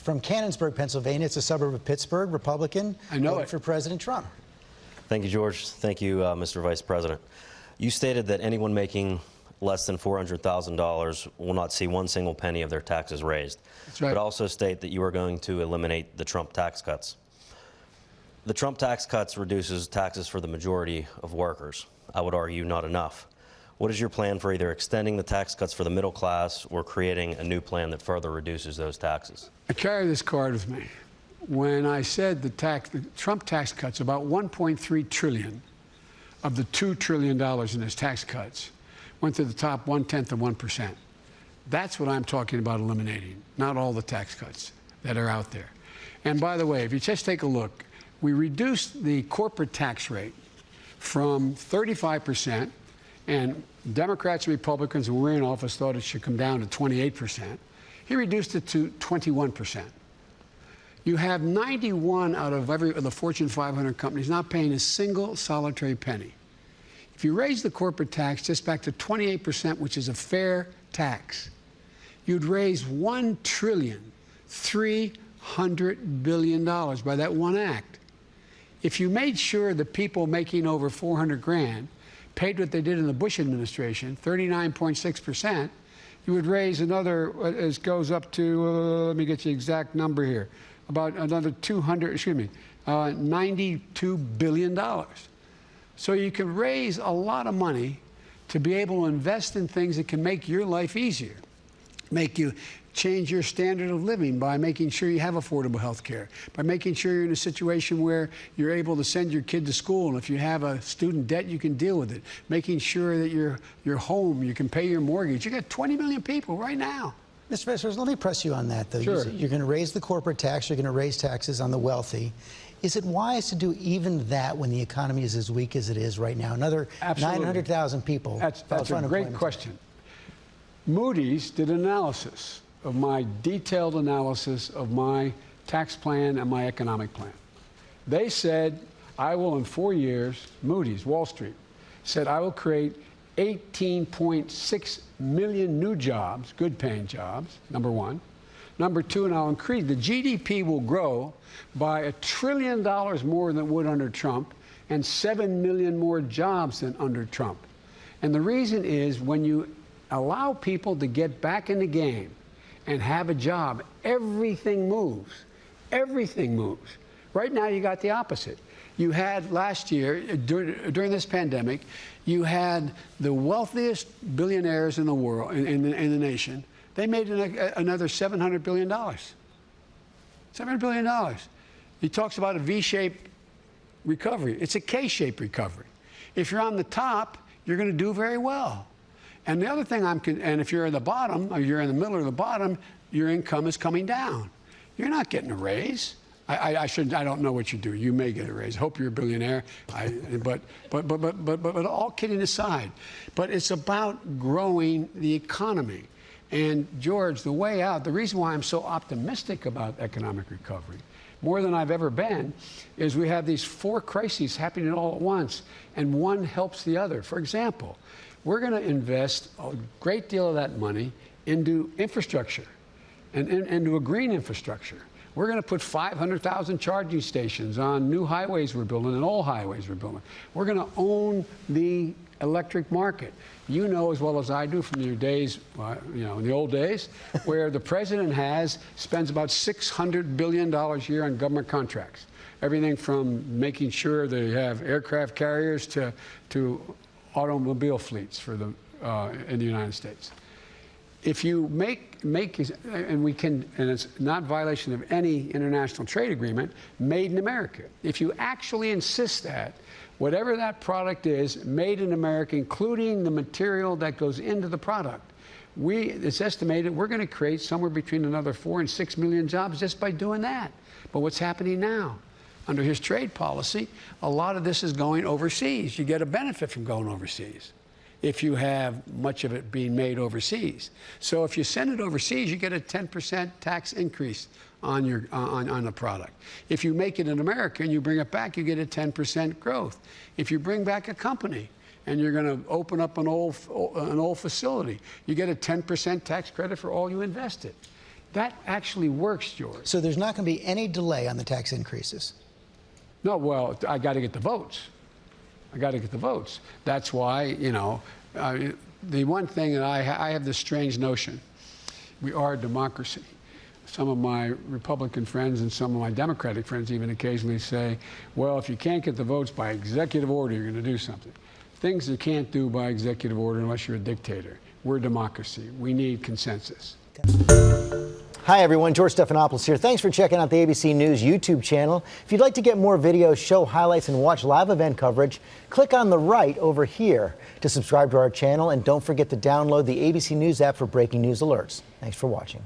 from Canonsburg, Pennsylvania. It's a suburb of Pittsburgh, Republican. I know voted it. for President Trump. Thank you, George. Thank you, Mr. Vice President. You stated that anyone making less than $400,000 will not see one single penny of their taxes raised. That's right. But also state that you are going to eliminate the Trump tax cuts. The Trump tax cuts reduces taxes for the majority of workers. I would argue not enough. What is your plan for either extending the tax cuts for the middle class or creating a new plan that further reduces those taxes? I carry this card with me. When I said the Trump tax cuts, about $1.3 trillion of the $2 trillion in his tax cuts went to the top 1/10 of 1%. That's what I'm talking about eliminating, not all the tax cuts that are out there. And by the way, if you just take a look, we reduced the corporate tax rate from 35%, and Democrats and Republicans who were in office thought it should come down to 28%. He reduced it to 21%. You have 91 out of the Fortune 500 companies not paying a single solitary penny. If you raise the corporate tax just back to 28%, which is a fair tax, you'd raise $1.3 trillion by that one act. If you made sure the people making over 400 grand paid what they did in the Bush administration, 39.6%, you would raise another, it goes up to, let me get you the exact number here, about another $92 billion. So you can raise a lot of money to be able to invest in things that can make your life easier, make you change your standard of living by making sure you have affordable health care, by making sure you're in a situation where you're able to send your kid to school, and if you have a student debt, you can deal with it, making sure that your home, you can pay your mortgage. You got 20 million people right now. Mr. Vice President, let me press you on that, though. Sure. You're going to raise the corporate tax. You're going to raise taxes on the wealthy. Is it wise to do even that when the economy is as weak as it is right now? Another 900,000 people. That's a great question. Moody's did an analysis of my detailed analysis of my tax plan and my economic plan. They said, I will in 4 years, Moody's, Wall Street, said I will create 18.6 million new jobs, good-paying jobs, number one. Number two, and I'll increase, the GDP will grow by $1 trillion more than it would under Trump, and 7 million more jobs than under Trump. And the reason is when you allow people to get back in the game and have a job, everything moves. Everything moves. Right now, you got the opposite. You had last year, during this pandemic, you had the wealthiest billionaires in the world, in the nation. They made another $700 billion. $700 billion. He talks about a V-shaped recovery. It's a K-shaped recovery. If you're on the top, you're going to do very well. And the other thing and if you're at the bottom, or you're in the middle or the bottom, your income is coming down. You're not getting a raise. I don't know what you do. You may get a raise. Hope you're a billionaire. But all kidding aside, but it's about growing the economy. And George, the way out, the reason why I'm so optimistic about economic recovery, more than I've ever been, is we have these 4 crises happening all at once, and one helps the other. For example, we're going to invest a great deal of that money into infrastructure and into a green infrastructure. We're going to put 500,000 charging stations on new highways we're building and old highways we're building. We're going to own the electric market. You know as well as I do from your days, in the old days, where the president spends about $600 billion a year on government contracts. Everything from making sure they have aircraft carriers to automobile fleets for in the United States. If you and it's not violation of any international trade agreement, made in America. If you actually insist that whatever that product is, made in America, including the material that goes into the product, it's estimated we're going to create somewhere between another 4 and 6 million jobs just by doing that. But what's happening now? Under his trade policy, a lot of this is going overseas. You get a benefit from going overseas if you have much of it being made overseas. So if you send it overseas, you get a 10% tax increase on the product. If you make it in America and you bring it back, you get a 10% growth. If you bring back a company and you're going to open up an old facility, you get a 10% tax credit for all you invested. That actually works, George. So there's not going to be any delay on the tax increases. No, well, I got to get the votes. I got to get the votes. That's why, you know, the one thing that I have this strange notion. We are a democracy. Some of my Republican friends and some of my Democratic friends even occasionally say, well, if you can't get the votes by executive order, you're going to do something. Things you can't do by executive order unless you're a dictator. We're a democracy. We need consensus. Hi, everyone. George Stephanopoulos here. Thanks for checking out the ABC News YouTube channel. If you'd like to get more videos, show highlights, and watch live event coverage, click on the right over here to subscribe to our channel. And don't forget to download the ABC News app for breaking news alerts. Thanks for watching.